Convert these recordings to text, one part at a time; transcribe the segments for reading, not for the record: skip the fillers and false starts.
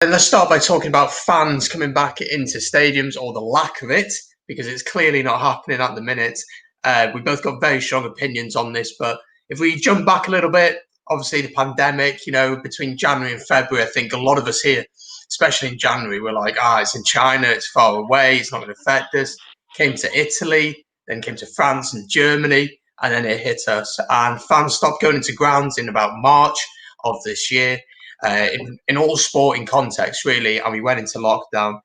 And let's start by talking about fans coming back into stadiums, or the lack of it, because it's clearly not happening at the minute. We both got very strong opinions on this, but if we jump back a little bit, obviously the pandemic, between January and February, I think a lot of us here, especially in January, were like, it's in China, it's far away, it's not going to affect us. Came to Italy, then came to France and Germany, and then it hit us. And fans stopped going into grounds in about March of this year. In all sporting contexts, really, and we went into lockdown.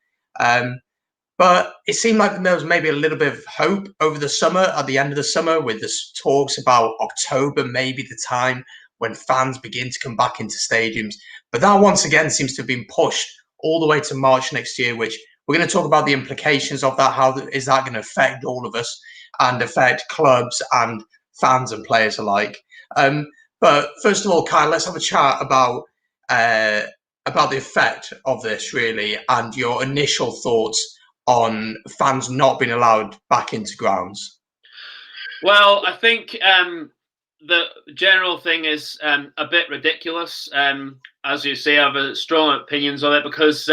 But it seemed like there was maybe a little bit of hope over the summer, at the end of the summer, with the talks about October, maybe the time when fans begin to come back into stadiums. But that once again seems to have been pushed all the way to March next year, which we're going to talk about the implications of that. How is that going to affect all of us and affect clubs and fans and players alike? But first of all, Kyle, let's have a chat about the effect of this, really, and your initial thoughts on fans not being allowed back into grounds. Well, I think the general thing is a bit ridiculous. As you say, I have strong opinions on it because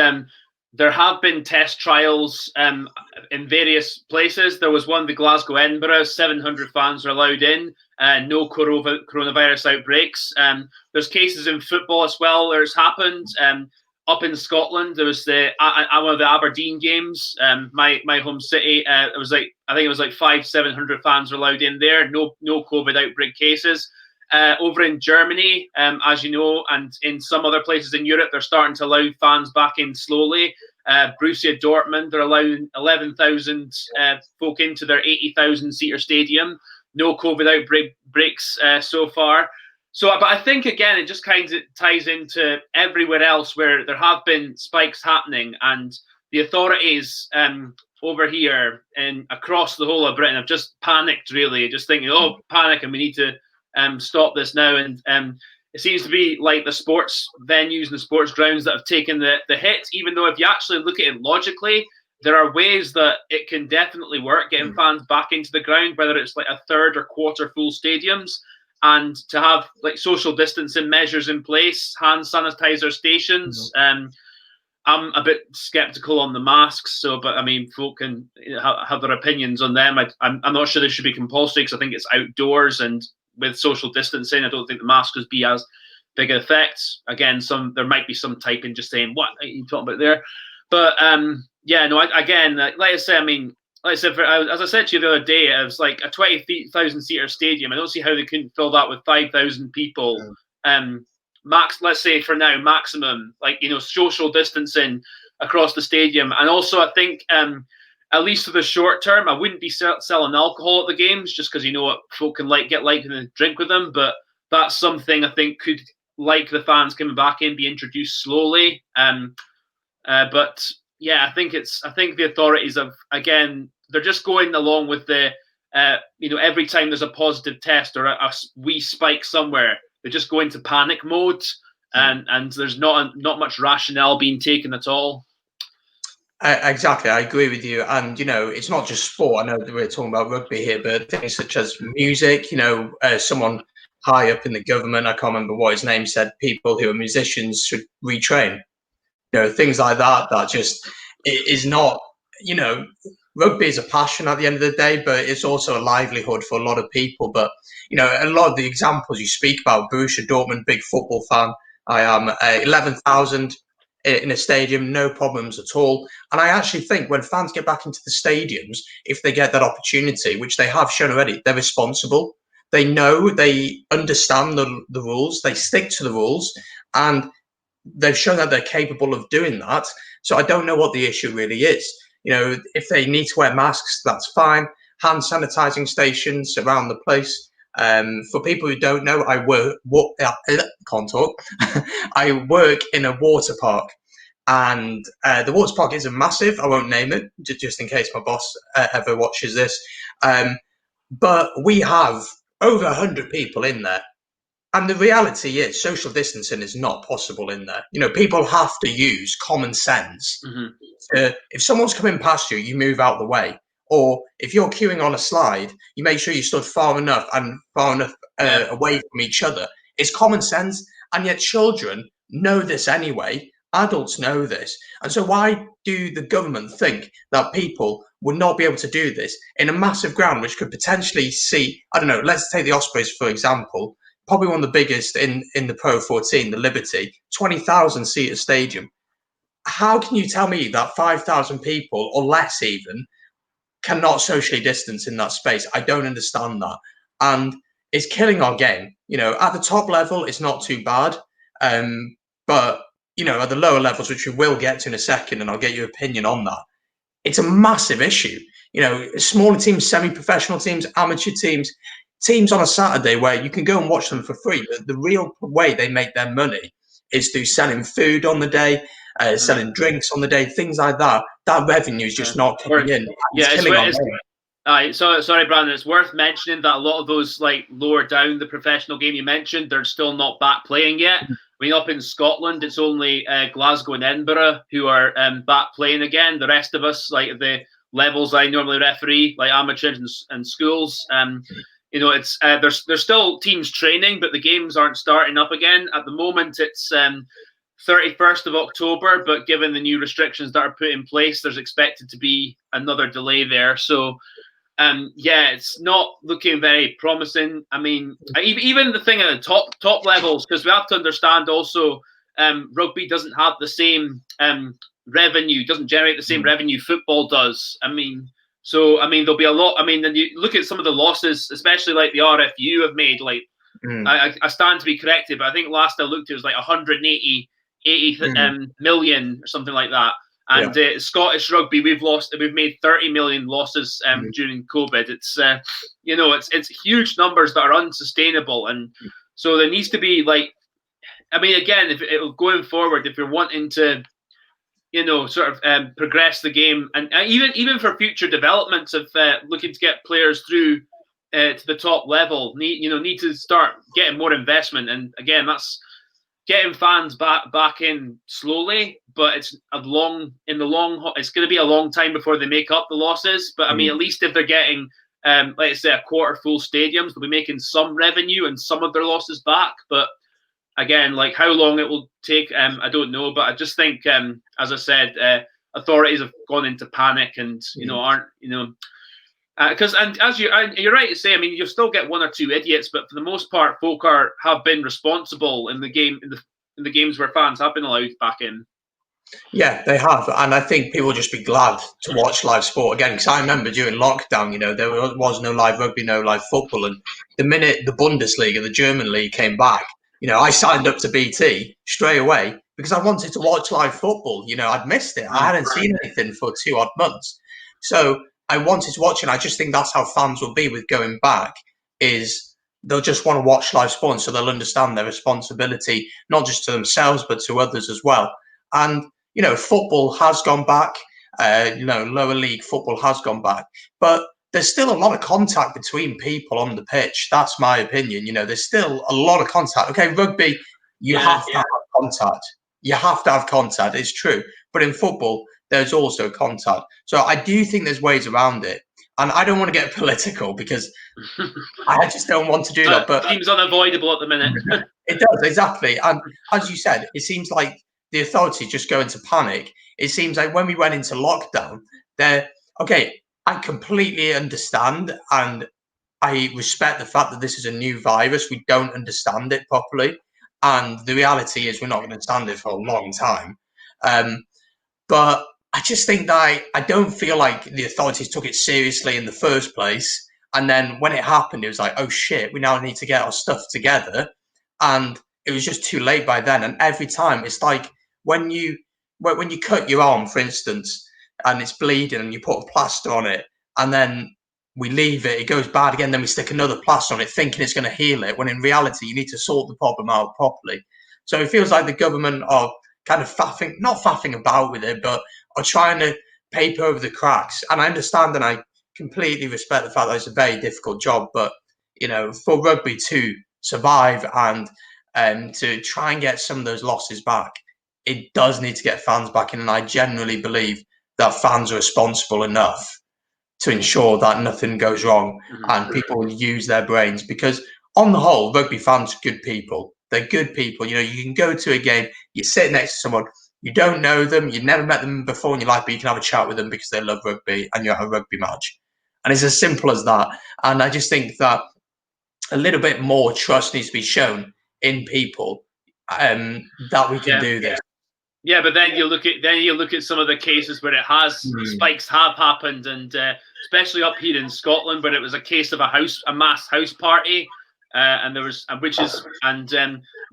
there have been test trials in various places. There was one, the Glasgow Edinburgh, 700 fans are allowed in, no coronavirus outbreaks. There's cases in football as well where it's happened. Up in Scotland, there was one of the Aberdeen games, my home city. It was like, I think it was like 700 fans were allowed in there. No COVID outbreak cases. Over in Germany, as you know, and in some other places in Europe, they're starting to allow fans back in slowly. Borussia Dortmund, they're allowing 11,000 folk into their 80,000 seater stadium. No COVID outbreaks so far. So, but I think, again, it just kind of ties into everywhere else where there have been spikes happening, and the authorities over here and across the whole of Britain have just panicked, really, just thinking, panic, and we need to stop this now. And it seems to be like the sports venues and the sports grounds that have taken the hit, even though if you actually look at it logically, there are ways that it can definitely work, getting fans back into the ground, whether it's like a third or quarter full stadiums, and to have like social distancing measures in place, hand sanitizer stations. I'm a bit skeptical on the masks, but I mean, folk can have their opinions on them. I'm not sure they should be compulsory because I think it's outdoors, and with social distancing, I don't think the mask would be as big an effect. Again, there might be some typing just saying, what are you talking about there? But like I said, as I said to you the other day, it was like a 20,000 seater stadium. I don't see how they couldn't fill that with 5,000 people. Let's say for now, maximum, social distancing across the stadium. And also, I think, at least for the short term, I wouldn't be selling alcohol at the games just because, folk can get and drink with them. But that's something I think could, like the fans coming back in, be introduced slowly. But yeah, I think the authorities have, again, they're just going along with the, every time there's a positive test or a wee spike somewhere, they're just going to panic mode, and there's not much rationale being taken at all. Exactly, I agree with you. And it's not just sport. I know that we're talking about rugby here, but things such as music. Someone high up in the government, I can't remember what his name, said people who are musicians should retrain. Things like that. That just is not. Rugby is a passion at the end of the day, but it's also a livelihood for a lot of people. But a lot of the examples you speak about, Borussia Dortmund, big football fan. I am 11,000 in a stadium, no problems at all. And I actually think when fans get back into the stadiums, if they get that opportunity, which they have shown already, they're responsible. They know, they understand the rules, they stick to the rules, and they've shown that they're capable of doing that. So I don't know what the issue really is. If they need to wear masks, that's fine. Hand sanitizing stations around the place. For people who don't know, I can't talk. I work in a water park, and the water park isn't massive. I won't name it, just in case my boss ever watches this. But we have over 100 people in there. And the reality is social distancing is not possible in there. People have to use common sense. If someone's coming past you, you move out the way. Or if you're queuing on a slide, you make sure you stood far enough away from each other. It's common sense. And yet children know this anyway. Adults know this. And so why do the government think that people would not be able to do this in a massive ground, which could potentially see, I don't know, let's take the Ospreys, for example, probably one of the biggest in the Pro 14, the Liberty, 20,000 seater stadium. How can you tell me that 5,000 people or less even cannot socially distance in that space? I don't understand that. And it's killing our game. At the top level, it's not too bad. But, at the lower levels, which we will get to in a second, and I'll get your opinion on that, it's a massive issue. Smaller teams, semi-professional teams, amateur teams on a Saturday where you can go and watch them for free. But the real way they make their money is through selling food on the day, selling drinks on the day, things like that. That revenue is just not coming in. It's killing our game. Sorry, Brandon. It's worth mentioning that a lot of those lower down the professional game you mentioned, they're still not back playing yet. I mean, up in Scotland, it's only Glasgow and Edinburgh who are back playing again. The rest of us, like the levels I normally referee, like amateurs and schools, it's there's still teams training, but the games aren't starting up again. At the moment, it's 31st of October, but given the new restrictions that are put in place, there's expected to be another delay there. So, it's not looking very promising. I mean, even the thing at the top levels, because we have to understand also, rugby doesn't have the same revenue, doesn't generate the same revenue football does. I mean, there'll be a lot. I mean, then you look at some of the losses, especially like the RFU have made. Like, I stand to be corrected, but I think last I looked, it was like 180 million or something like that. And Scottish rugby, we've made 30 million losses during COVID. It's it's huge numbers that are unsustainable, and so there needs to be again, going forward, if you're wanting to progress the game, and even for future developments of looking to get players through to the top level, need to start getting more investment. And again, that's getting fans back in slowly, but it's it's going to be a long time before they make up the losses. But I mean, at least if they're getting let's say a quarter full stadiums, they'll be making some revenue and some of their losses back. But again, like how long it will take, I don't know. But I just think, as I said, authorities have gone into panic and aren't because you're right to say, I mean, you'll still get one or two idiots, but for the most part, folk have been responsible in the game in the games where fans have been allowed back in. Yeah, they have, and I think people will just be glad to watch live sport again. Because I remember during lockdown, there was no live rugby, no live football, and the minute the Bundesliga, the German league, came back, I signed up to BT straight away because I wanted to watch live football. I'd missed it. I hadn't seen anything for 2 odd months, so I wanted to watch it. I just think that's how fans will be with going back. Is they'll just want to watch live sport, so they'll understand their responsibility, not just to themselves but to others as well. And football has gone back. Lower league football has gone back, but there's still a lot of contact between people on the pitch. That's my opinion. There's still a lot of contact. Okay, rugby, you have to have contact. You have to have contact. It's true, but in football, there's also contact. So I do think there's ways around it. And I don't want to get political because I just don't want to do that. But it seems unavoidable at the minute. It does, exactly. And as you said, it seems like the authorities just go into panic. It seems like when we went into lockdown, I completely understand and I respect the fact that this is a new virus. We don't understand it properly. And the reality is we're not going to understand it for a long time. But I just think that I don't feel like the authorities took it seriously in the first place. And then when it happened, it was like, oh shit, we now need to get our stuff together. And it was just too late by then. And every time it's like when you cut your arm, for instance, and it's bleeding and you put a plaster on it and then we leave it, it goes bad again, then we stick another plaster on it thinking it's going to heal it, when in reality you need to sort the problem out properly. So it feels like the government are kind of not faffing about with it, but are trying to paper over the cracks. And I understand and I completely respect the fact that it's a very difficult job, but for rugby to survive and to try and get some of those losses back, it does need to get fans back in. And I genuinely believe that fans are responsible enough to ensure that nothing goes wrong and people will use their brains, because on the whole, rugby fans are good people. They're good people. You can go to a game, you sit next to someone, You don't know them, you've never met them before in your life, but you can have a chat with them because they love rugby and you're at a rugby match. And it's as simple as that. And I just think that a little bit more trust needs to be shown in people, that we can do this. Yeah, but then you look at some of the cases where spikes have happened, and especially up here in Scotland, where it was a case of a mass house party, and there was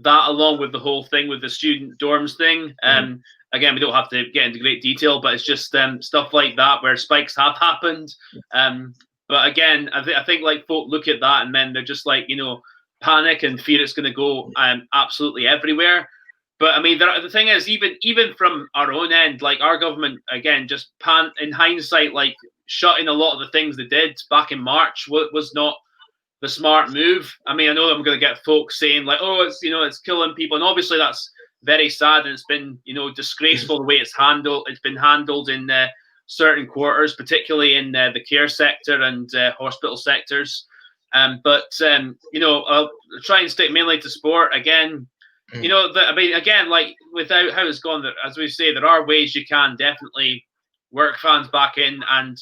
that, along with the whole thing with the student dorms thing. Again, we don't have to get into great detail, but it's just stuff like that where spikes have happened. But again, I think like folk look at that and then they're just like, panic and fear it's going to go absolutely everywhere. But I mean, the thing is, even from our own end, like our government, again, just in hindsight, like shutting a lot of the things they did back in March was not the smart move. I mean, I know I'm going to get folks saying like, oh, it's killing people, and obviously that's very sad, and it's been disgraceful the way it's handled. It's been handled in certain quarters, particularly in the care sector and hospital sectors. But I'll try and stick mainly to sport again. I mean, again, like without how it's gone, as we say, there are ways you can definitely work fans back in. And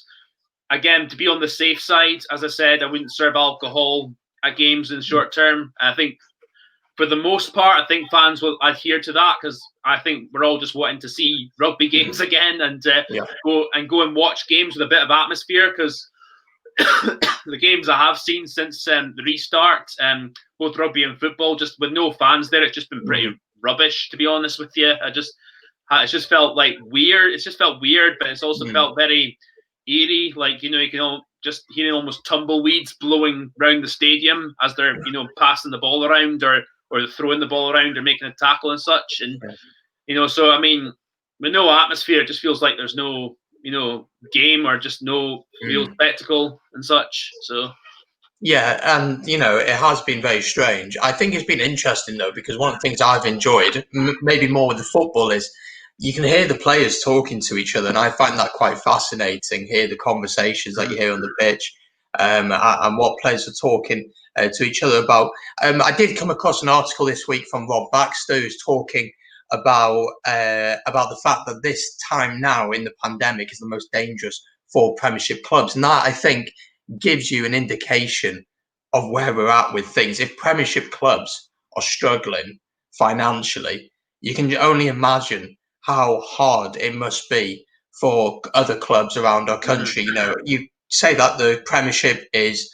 again, to be on the safe side, as I said, I wouldn't serve alcohol at games in the short term. I think for the most part, I think fans will adhere to that because I think we're all just wanting to see rugby games again and go and watch games with a bit of atmosphere because the games I have seen since the restart, both rugby and football, just with no fans there, it's just been pretty rubbish, to be honest with you. It's just felt like weird. It's just felt weird, but it's also felt very eerie. Like, you can just hearing almost tumbleweeds blowing around the stadium as they're, passing the ball around or throwing the ball around or making a tackle and such. And, so, I mean, with no atmosphere, it just feels like there's no game or just no real spectacle and such. So yeah, and it has been very strange. I think it's been interesting though, because one of the things I've enjoyed, maybe more with the football, is you can hear the players talking to each other, and I find that quite fascinating. Hear the conversations that you hear on the pitch, and what players are talking to each other about. I did come across an article this week from Rob Baxter, who's talking about the fact that this time now in the pandemic is the most dangerous for Premiership clubs, and that I think gives you an indication of where we're at with things. If Premiership clubs are struggling financially, you can only imagine how hard it must be for other clubs around our country. You say that the Premiership is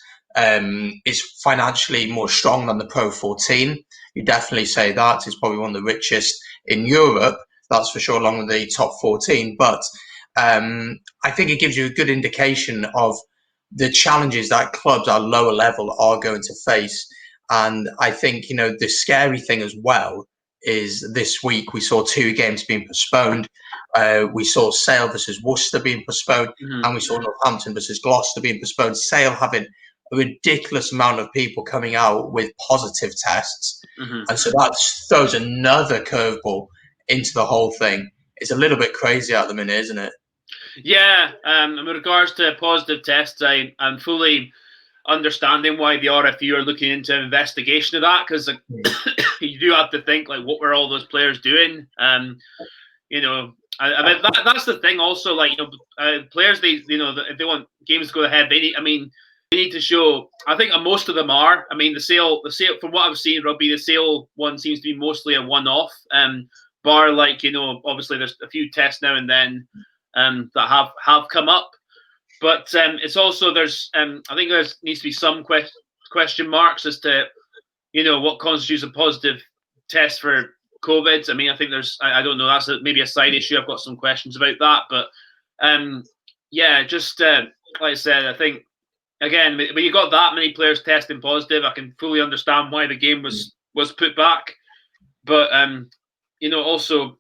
financially more strong than the Pro 14. You definitely say that. It's probably one of the richest in Europe, that's for sure, along with the top 14. But I think it gives you a good indication of the challenges that clubs at lower level are going to face. And I think, the scary thing as well is this week we saw 2 games being postponed. We saw Sale versus Worcester being postponed, and we saw Northampton versus Gloucester being postponed. Sale having a ridiculous amount of people coming out with positive tests. And so that throws another curveball into the whole thing. It's a little bit crazy at the minute, isn't it? Yeah, in regards to positive tests, I'm fully understanding why the RFU are looking into an investigation of that, because you do have to think, like, what were all those players doing? I mean, that's the thing also, like, players, if they want games to go ahead, they need to show. I think most of them are. I mean, the sale, from what I've seen, rugby, the Sale one seems to be mostly a one-off. Bar, like, obviously there's a few tests now and then that have come up, but it's also I think there needs to be some question marks as to what constitutes a positive test for COVID. I mean, I think I don't know, that's maybe a side issue. I've got some questions about that, but just like I said, I think again, when you got that many players testing positive, I can fully understand why the game was put back. But also,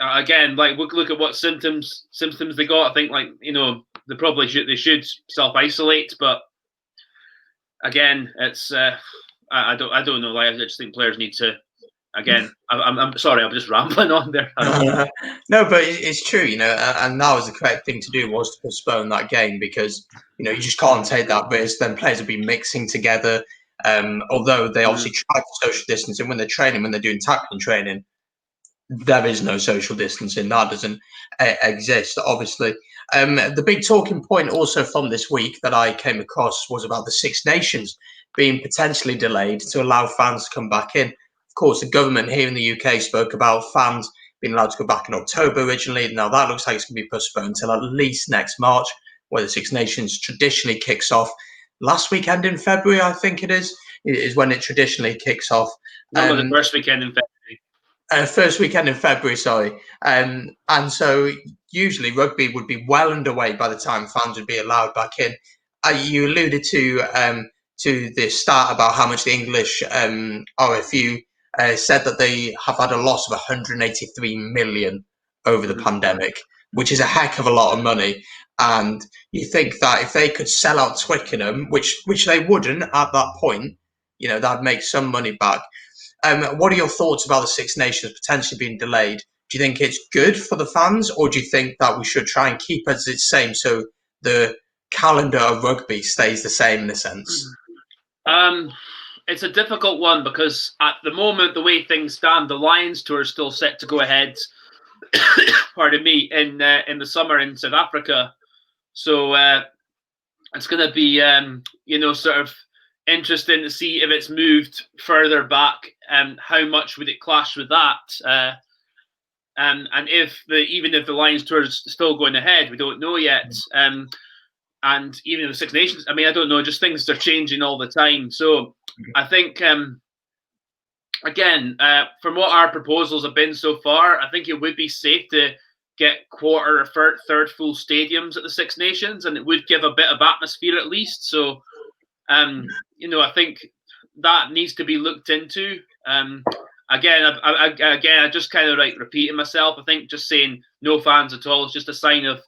again, like, look at what symptoms they got. I think, like, they probably should self-isolate, but again, it's I don't know. Like, I just think players need to. Again, I'm sorry, I'm just rambling on there. No, but it's true, and that was the correct thing to do, was to postpone that game, because you just can't take that risk. Then players will be mixing together, although they obviously try to social distancing when they're training, when they're doing tackling training. there is no social distancing. That doesn't exist, obviously. The big talking point also from this week that I came across was about the Six Nations being potentially delayed to allow fans to come back in. Of course, the government here in the UK spoke about fans being allowed to go back in October originally. Now that looks like it's going to be postponed until at least next March, where the Six Nations traditionally kicks off. Last weekend in February, I think it is when it traditionally kicks off. No, the first weekend in February. First weekend in February, sorry. And so usually rugby would be well underway by the time fans would be allowed back in. You alluded to the start about how much the English RFU said that they have had a loss of 183 million over the pandemic, which is a heck of a lot of money. And you think that if they could sell out Twickenham, which they wouldn't at that point, that'd make some money back. What are your thoughts about the Six Nations potentially being delayed? Do you think it's good for the fans, or do you think that we should try and keep it as the same so the calendar of rugby stays the same in a sense? It's a difficult one because at the moment, the way things stand, the Lions tour is still set to go ahead. Pardon me, in the summer in South Africa. So it's going to be sort of interesting to see if it's moved further back and how much would it clash with that. And even if the Lions tour is still going ahead, we don't know yet. And even the Six Nations, I mean, I don't know, just things are changing all the time. So I think, again, from what our proposals have been so far, I think it would be safe to get quarter or third full stadiums at the Six Nations, and it would give a bit of atmosphere at least. So, I think that needs to be looked into. Again, I just kind of like repeating myself. I think just saying no fans at all is just a sign of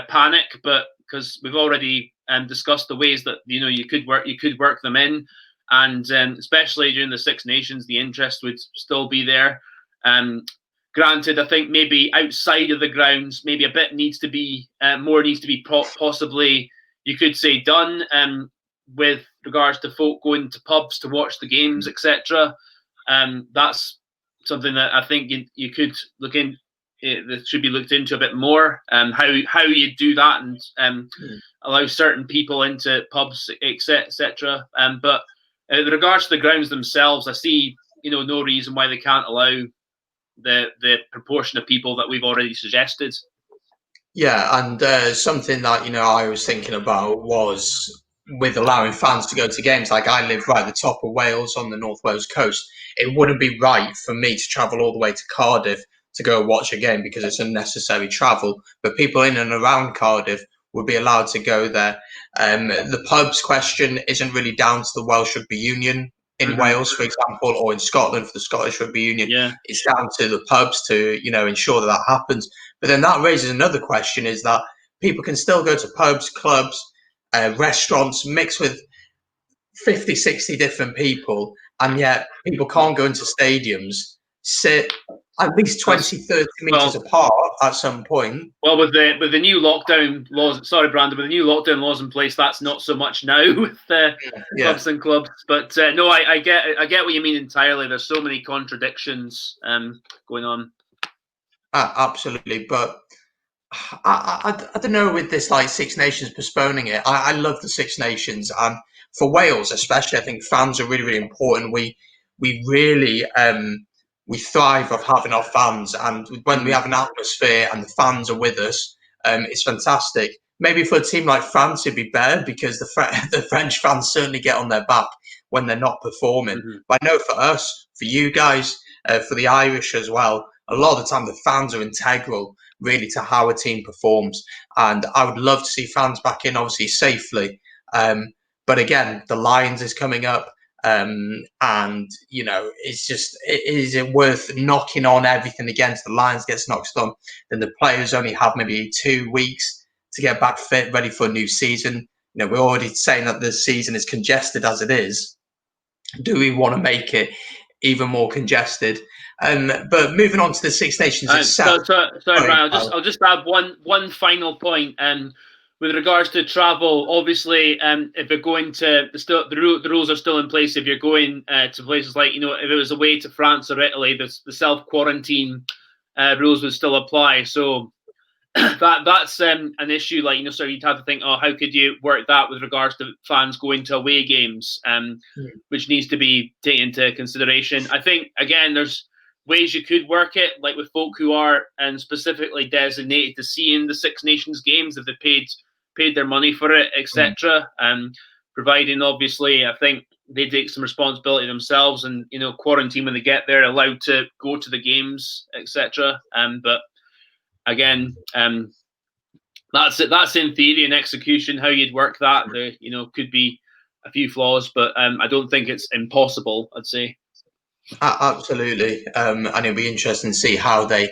panic, but because we've already discussed the ways that you could work them in, and especially during the Six Nations, the interest would still be there. Granted, I think maybe outside of the grounds, maybe a bit needs to be more needs to be possibly, you could say, done with regards to folk going to pubs to watch the games, etc. That's something that I think you could look in. That should be looked into a bit more. How you do that and allow certain people into pubs, etc. But in regards to the grounds themselves, I see no reason why they can't allow the proportion of people that we've already suggested. Yeah, and something that I was thinking about was with allowing fans to go to games. Like I live right at the top of Wales on the North Wales coast. It wouldn't be right for me to travel all the way to Cardiff to go watch a game because it's unnecessary travel. But people in and around Cardiff would be allowed to go there. The pubs question isn't really down to the Welsh Rugby Union in Wales, for example, or in Scotland for the Scottish Rugby Union. Yeah. It's down to the pubs to ensure that happens. But then that raises another question: is that people can still go to pubs, clubs, restaurants, mixed with 50, 60 different people, and yet people can't go into stadiums, sit at least 20, 30 meters apart at some point. Well, with the new lockdown laws, sorry, Brandon, with the new lockdown laws in place, that's not so much now with clubs and clubs. But no, I get what you mean entirely. There's so many contradictions going on. Absolutely, but I don't know with this like Six Nations postponing it. I love the Six Nations, and for Wales especially, I think fans are really, really important. We really we thrive of having our fans, and when we have an atmosphere and the fans are with us, it's fantastic. Maybe for a team like France, it'd be better because the French fans certainly get on their back when they're not performing. But I know for us, for you guys, for the Irish as well, a lot of the time the fans are integral really to how a team performs. And I would love to see fans back in, obviously safely. But again, the Lions is coming up. And it's just, is it worth knocking on everything again? The Lions gets knocked on, then the players only have maybe 2 weeks to get back fit, ready for a new season. We're already saying that the season is congested as it is. Do we want to make it even more congested? But moving on to the Six Nations itself. Sorry, Brian. I'll just add one final point. with regards to travel, obviously, if you're going to the rules are still in place. If you're going to places like, if it was away to France or Italy, the self quarantine rules would still apply. So that's an issue. Like, so you'd have to think, oh, how could you work that with regards to fans going to away games, which needs to be taken into consideration. I think again, there's ways you could work it, like with folk who are specifically designated to see in the Six Nations games if they paid their money for it, etc. Providing, obviously, I think they take some responsibility themselves and quarantine when they get there, allowed to go to the games, etc. But again, that's it. That's in theory and execution how you'd work that. There, could be a few flaws, but I don't think it's impossible, I'd say. Absolutely, and it'll be interesting to see how they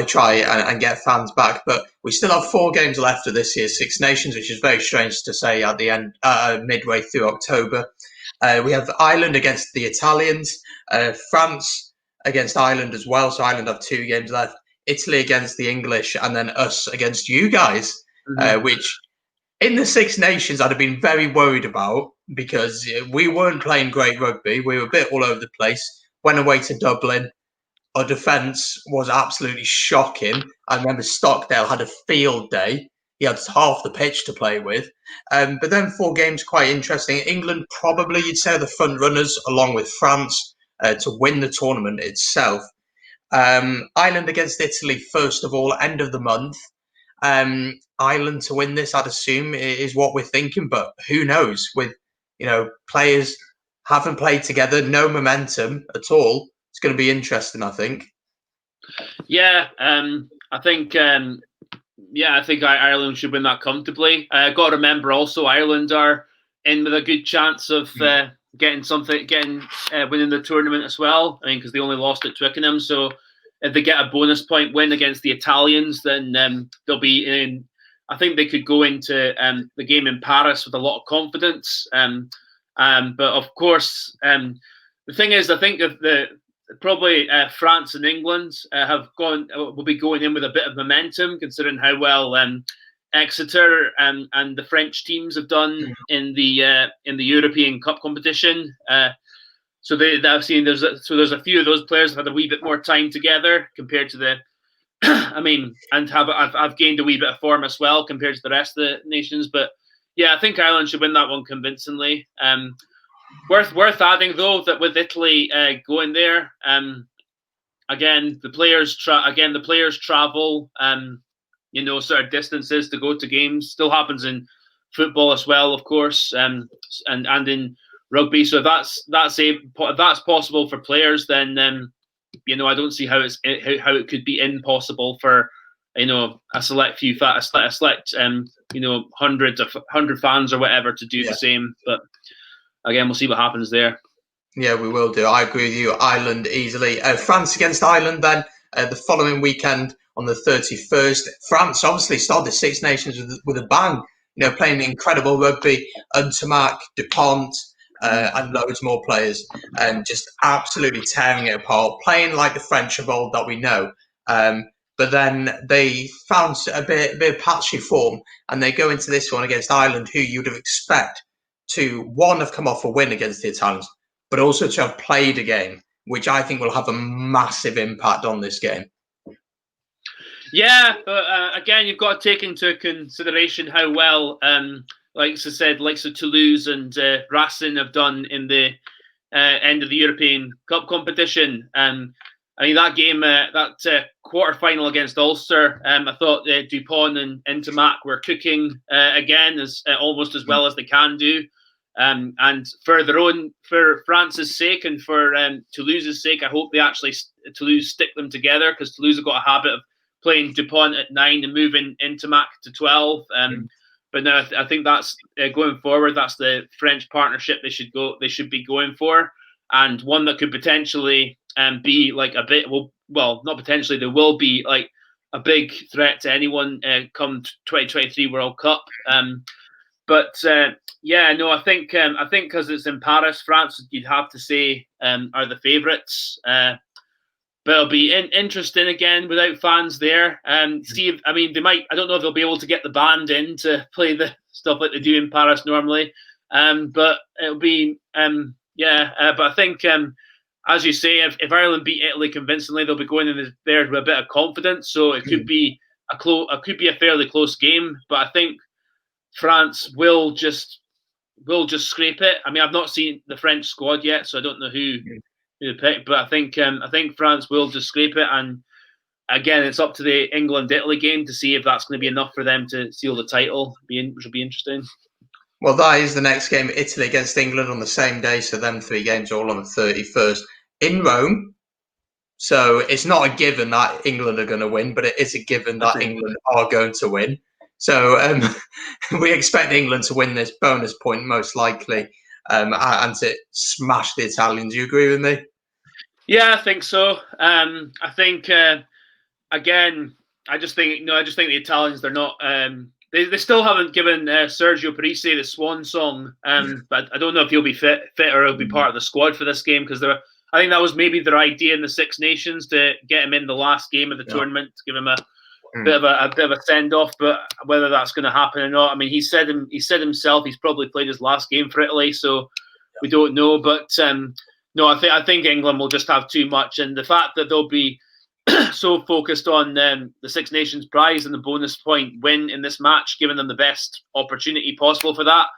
try and get fans back. But we still have 4 games left of this year's Six Nations, which is very strange to say at the end, midway through October. We have Ireland against the Italians, France against Ireland as well. So Ireland have 2 games left. Italy against the English, and then us against you guys, which in the Six Nations I'd have been very worried about because we weren't playing great rugby. We were a bit all over the place. Went away to Dublin. Our defence was absolutely shocking. I remember Stockdale had a field day. He had half the pitch to play with. But then 4 games quite interesting. England probably, you'd say, are the front runners along with France to win the tournament itself. Ireland against Italy, first of all, end of the month. Ireland to win this, I'd assume, is what we're thinking. But who knows? With, players haven't played together, no momentum at all. It's going to be interesting, I think. Yeah, I think Ireland should win that comfortably. Got to remember also, Ireland are in with a good chance of winning the tournament as well. I mean, because they only lost at Twickenham, so if they get a bonus point win against the Italians, then they'll be in. I think they could go into the game in Paris with a lot of confidence. But of course, the thing is, I think if probably France and England will be going in with a bit of momentum, considering how well Exeter and the French teams have done in the European Cup competition. So I've seen there's a few of those players have had a wee bit more time together compared to the. I mean, and I've gained a wee bit of form as well compared to the rest of the nations. But yeah, I think Ireland should win that one convincingly. Worth adding though that with Italy going there, again the players travel, sort of distances to go to games. Still happens in football as well, of course, and in rugby. So if that's possible for players, then I don't see how it could be impossible for a select 100 fans or whatever to do the same. But again, we'll see what happens there. Yeah, we will do. I agree with you. Ireland easily. France against Ireland then the following weekend on the 31st. France obviously started the Six Nations with a bang. Playing incredible rugby. Anscombe, Dupont, and loads more players, and just absolutely tearing it apart. Playing like the French of old that we know. But then they found a bit of patchy form, and they go into this one against Ireland, who you'd have expect to, one, have come off a win against the Italians, but also to have played a game, which I think will have a massive impact on this game. Yeah, but again, you've got to take into consideration how well, like I said, likes of Toulouse and Racing have done in the end of the European Cup competition. I mean, that game, that quarter-final against Ulster, I thought Dupont and Anscombe were cooking again, almost as well as they can do. And for France's sake and for Toulouse's sake, I hope Toulouse stick them together, because Toulouse have got a habit of playing Dupont at 9 and moving Anscombe to 12. But no, I think that's going forward. That's the French partnership they should be going for, and one that could potentially be like a bit. Well, not potentially. There will be like a big threat to anyone come 2023 World Cup. Yeah, no, I think because it's in Paris, France, you'd have to say are the favourites. but it'll be interesting again without fans there. See, if, I mean, they might. I don't know if they'll be able to get the band in to play the stuff like they do in Paris normally. But it'll be, but I think, as you say, if Ireland beat Italy convincingly, they'll be going in there with a bit of confidence. So it could be a fairly close game. But I think France will just scrape it. I mean, I've not seen the French squad yet, so I don't know who to pick. But I think France will just scrape it. And again, it's up to the England-Italy game to see if that's going to be enough for them to seal the title, which will be interesting. Well, that is the next game, Italy against England on the same day. So them 3 games all on the 31st in Rome. So it's not a given that England are going to win, but it is a given that England are going to win. So we expect England to win this bonus point most likely and to smash the Italians. You agree with me? Yeah, I think so. I think again, I just think the Italians, they're not. They still haven't given Sergio Parisse the swan song, but I don't know if he'll be fit or he'll be part of the squad for this game because I think that was maybe their idea in the Six Nations to get him in the last game of the tournament, to give him a bit of a send off. But whether that's going to happen or not, I mean, he said himself he's probably played his last game for Italy, so we don't know. But no, I think England will just have too much, and the fact that they'll be so focused on the Six Nations prize and the bonus point win in this match, giving them the best opportunity possible for that.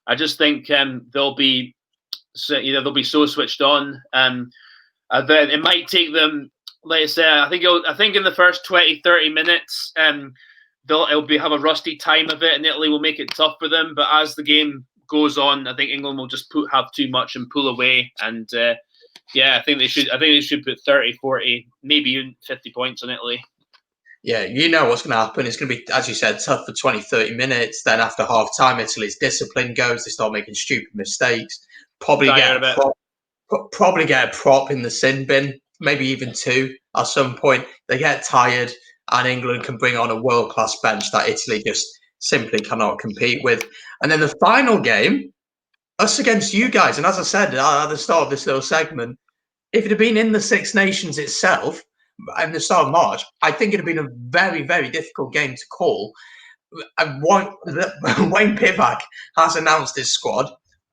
I just think they'll be so switched on. Then it might take them, like I say, I think in the first 20, 30 minutes, it'll have a rusty time of it, and Italy will make it tough for them. But as the game goes on, I think England will just have too much and pull away. And I think they should put 30, 40, maybe even 50 points on Italy. Yeah, you know what's going to happen. It's going to be, as you said, tough for 20, 30 minutes. Then after half time, Italy's discipline goes. They start making stupid mistakes. Probably get a prop in the sin bin, maybe even 2 at some point. They get tired, and England can bring on a world-class bench that Italy just simply cannot compete with. And then the final game, us against you guys. And as I said at the start of this little segment, if it had been in the Six Nations itself at the start of March, I think it'd have been a very, very difficult game to call. Wayne Pivac has announced his squad.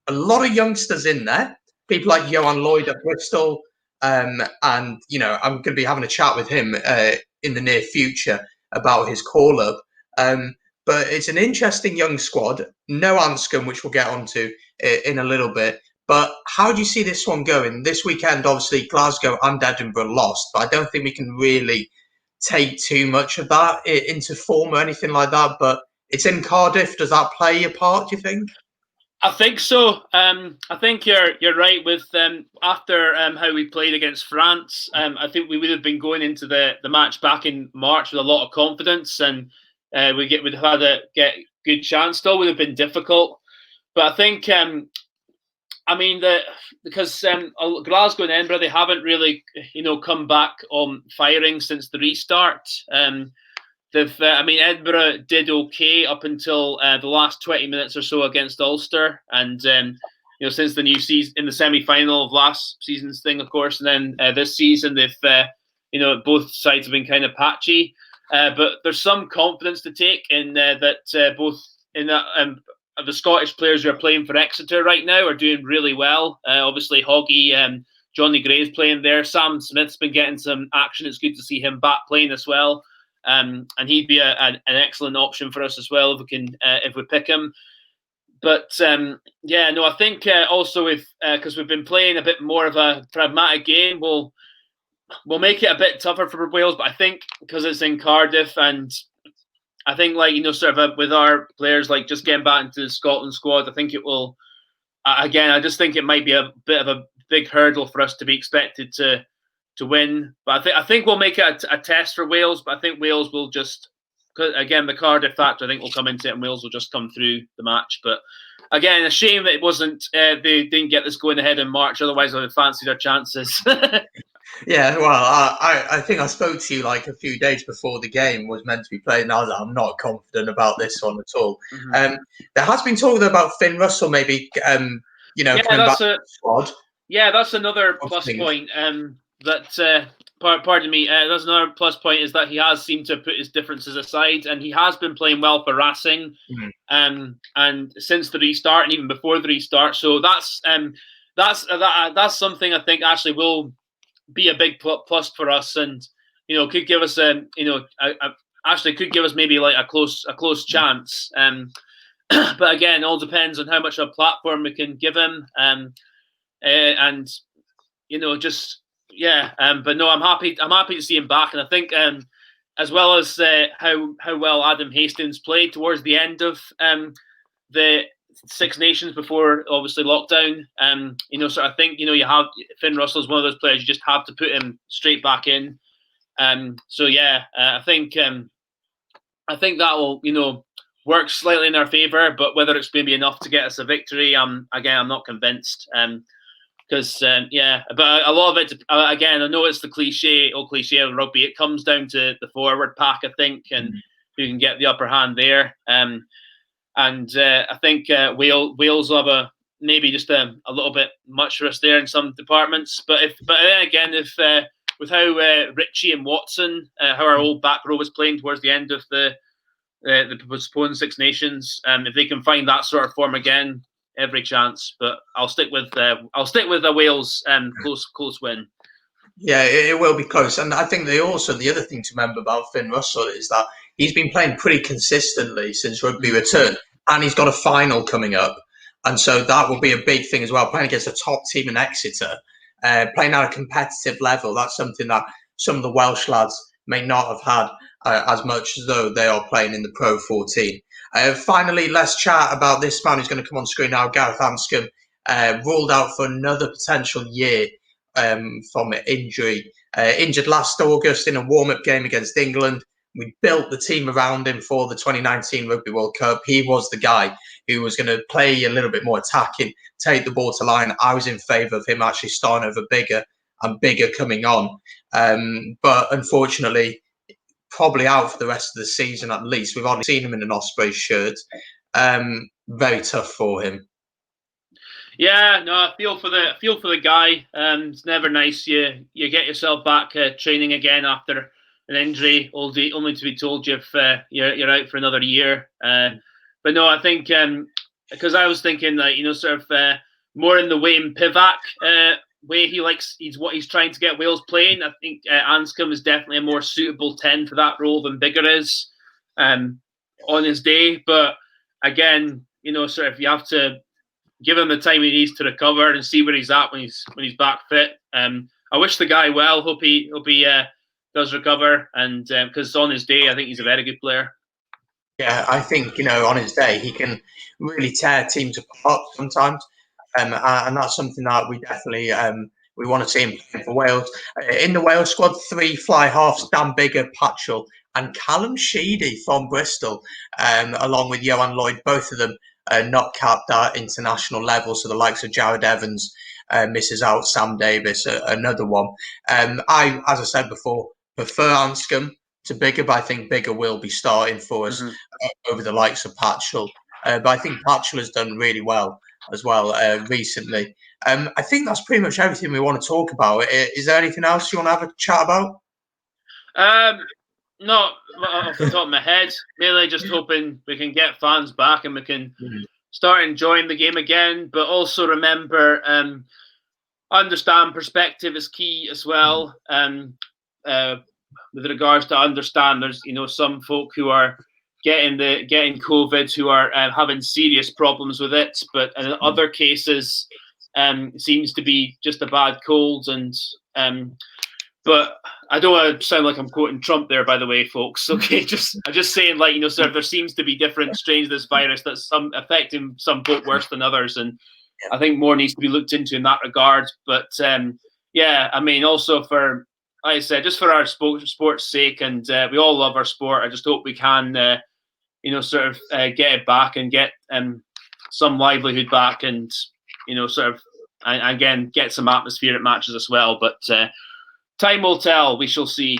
A lot of youngsters in there. People like Johan Lloyd at Bristol. And, I'm going to be having a chat with him in the near future about his call-up. But it's an interesting young squad. No Anscombe, which we'll get onto in a little bit. But how do you see this one going? This weekend, obviously, Glasgow and Edinburgh lost, but I don't think we can really take too much of that into form or anything like that. But it's in Cardiff. Does that play a part, do you think? I think so. I think you're right with after how we played against France. I think we would have been going into the match back in March with a lot of confidence, and we'd have had a good chance. Still would have been difficult, but I think because Glasgow and Edinburgh, they haven't really come back on firing since the restart. Edinburgh did okay up until the last 20 minutes or so against Ulster, and since the new season in the semi-final of last season's thing, of course, and then this season they've both sides have been kind of patchy, but there's some confidence to take in that both in that the Scottish players who are playing for Exeter right now are doing really well. Obviously, Hoggy, Johnny Gray's playing there. Sam Smith's been getting some action. It's good to see him back playing as well. And he'd be an excellent option for us as well if we pick him. But I think also because we've been playing a bit more of a pragmatic game, we'll make it a bit tougher for Wales. But I think because it's in Cardiff, and I think with our players just getting back into the Scotland squad, I think it will. Again, I just think it might be a bit of a big hurdle for us to be expected to win. But I think we'll make it a test for Wales. But I think Wales will just, again, the Cardiff factor I think will come into it, and Wales will just come through the match. But again, a shame that it wasn't. They didn't get this going ahead in March. Otherwise, I would fancy their chances. Yeah, well, I think I spoke to you a few days before the game was meant to be played, and I was like, I'm not confident about this one at all. Mm-hmm. There has been talk about Finn Russell maybe, coming back to the squad. Yeah, that's another plus point. That pardon me. That's another plus point is that he has seemed to put his differences aside, and he has been playing well for Racing, and since the restart, and even before the restart. So that's something I think actually will be a big plus for us, and could give us actually could give us maybe like a close chance. But again, all depends on how much of a platform we can give him, and but no, I'm happy to see him back, and I think as well as how well Adam Hastings played towards the end of the Six Nations before obviously lockdown. So I think you have Finn Russell's one of those players you just have to put him straight back in. I think that will work slightly in our favour, but whether it's maybe enough to get us a victory, I'm not convinced. Because but a lot of it, again, I know it's the cliche of rugby. It comes down to the forward pack, I think, and who can get the upper hand there. I think Wales will have maybe just a little bit much for us there in some departments. But then again, if with how Ritchie and Watson, how our old back row was playing towards the end of the postponed Six Nations, if they can find that sort of form again, every chance. But I'll stick with a Wales close win. Yeah, it will be close. And I think the other thing to remember about Finn Russell is that he's been playing pretty consistently since rugby return, and he's got a final coming up. And so that will be a big thing as well, playing against a top team in Exeter, playing at a competitive level. That's something that some of the Welsh lads may not have had as much as though they are playing in the Pro 14. Finally, let's chat about this man who's going to come on screen now, Gareth Anscombe, ruled out for another potential year from injury. Injured last August in a warm-up game against England. We built the team around him for the 2019 Rugby World Cup. He was the guy who was going to play a little bit more attacking, take the ball to line. I was in favour of him actually starting over Biggar and Biggar coming on. But unfortunately, probably out for the rest of the season at least. We've already seen him in an Ospreys shirt. Very tough for him. Yeah, no, I feel for the guy. It's never nice. You get yourself back training again after an injury, only to be told you're out for another year. But no, I think because I was thinking that sort of more in the Wayne Pivac way he's trying to get Wales playing. I think Anscombe is definitely a more suitable 10 for that role than Biggar is on his day. But again, sort of you have to give him the time he needs to recover and see where he's at when he's back fit. I wish the guy well. Hope he does recover, and because on his day, I think he's a very good player. Yeah, I think on his day he can really tear teams apart sometimes, and that's something that we definitely we want to see him play for Wales. In the Wales squad, 3 fly halves: Dan Biggar, Patchell, and Callum Sheedy from Bristol, along with Johan Lloyd. Both of them not capped at international level, so the likes of Jared Evans misses out. Sam Davis, another one. As I said before, prefer Anscombe to Biggar, but I think Biggar will be starting for us over the likes of Patchell. But I think Patchell has done really well as well recently. I think that's pretty much everything we want to talk about. Is there anything else you want to have a chat about? Not off the top of my head. Mainly just hoping we can get fans back and we can start enjoying the game again. But also remember, understand perspective is key as well. With regards to understand, there's some folk who are getting COVID who are having serious problems with it, but in other cases, it seems to be just a bad cold. And but I don't want to sound like I'm quoting Trump there, by the way, folks. Okay, I'm just saying, sir, there seems to be different strains of this virus that's affecting some folk worse than others, and I think more needs to be looked into in that regard. But I mean, also for, like I said, just for our sport's sake, and we all love our sport. I just hope we can, sort of get it back and get some livelihood back, and sort of again get some atmosphere at matches as well. But time will tell. We shall see.